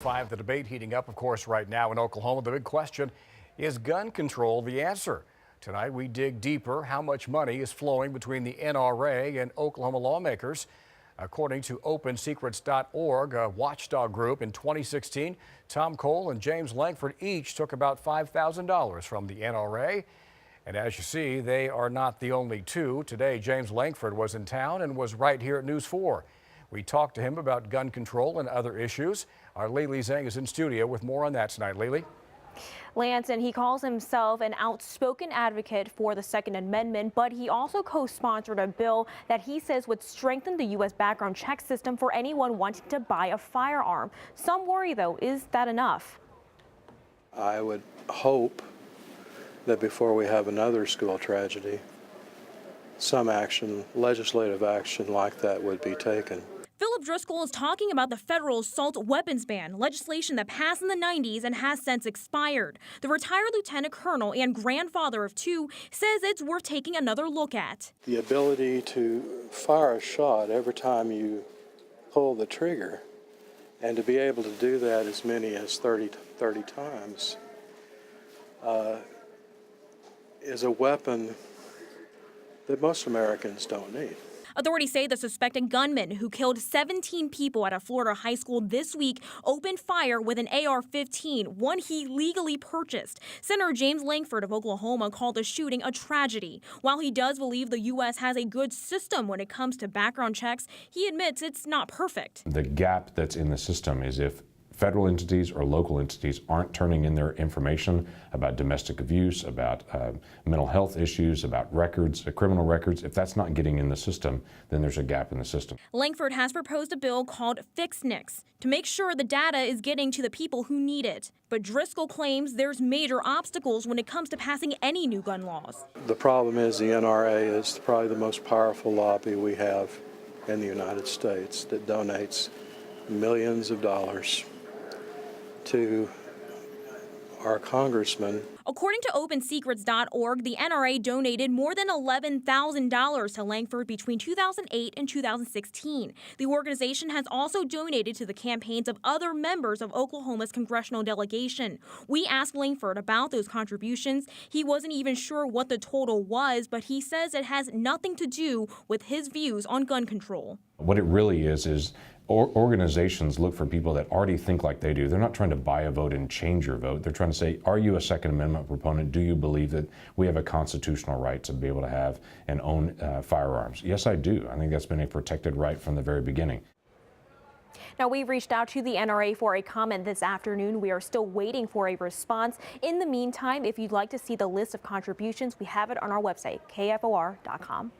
The debate heating up, of course, right now in Oklahoma. The big question, is gun control the answer? Tonight, we dig deeper. How much money is flowing between the NRA and Oklahoma lawmakers? According to OpenSecrets.org, a watchdog group, in 2016, Tom Cole and James Langford each took about $5,000 from the NRA. And as you see, they are not the only two. Today, James Langford was in town and was right here at News 4. We talked to him about gun control and other issues. Our Lily Zhang is in studio with more on that tonight. Lily? Lance, and he calls himself an outspoken advocate for the Second Amendment, but he also co-sponsored a bill that he says would strengthen the U.S. background check system for anyone wanting to buy a firearm. Some worry, though, is that enough? I would hope that before we have another school tragedy, some action, legislative action like that would be taken. Philip Driscoll is talking about the federal assault weapons ban, legislation that passed in the 90s and has since expired. The retired lieutenant colonel and grandfather of two says it's worth taking another look at. The ability to fire a shot every time you pull the trigger, and to be able to do that as many as 30 times is a weapon that most Americans don't need. Authorities say the suspected gunman who killed 17 people at a Florida high school this week opened fire with an AR-15, one he legally purchased. Senator James Langford of Oklahoma called the shooting a tragedy. While he does believe the U.S. has a good system when it comes to background checks, he admits it's not perfect. The gap that's in the system is if federal entities or local entities aren't turning in their information about domestic abuse, about mental health issues, about records, criminal records. If that's not getting in the system, then there's a gap in the system. Langford has proposed a bill called Fix NICS to make sure the data is getting to the people who need it. But Driscoll claims there's major obstacles when it comes to passing any new gun laws. The problem is the NRA is probably the most powerful lobby we have in the United States that donates millions of dollars to our congressman. According to OpenSecrets.org, the NRA donated more than $11,000 to Langford between 2008 and 2016. The organization has also donated to the campaigns of other members of Oklahoma's congressional delegation. We asked Langford about those contributions. He wasn't even sure what the total was, but he says it has nothing to do with his views on gun control. What it really is organizations look for people that already think like they do. They're not trying to buy a vote and change your vote. They're trying to say, are you a Second Amendment proponent? Do you believe that we have a constitutional right to be able to have and own firearms? Yes, I do. I think that's been a protected right from the very beginning. Now, we reached out to the NRA for a comment this afternoon. We are still waiting for a response. In the meantime, if you'd like to see the list of contributions, we have it on our website, KFOR.com.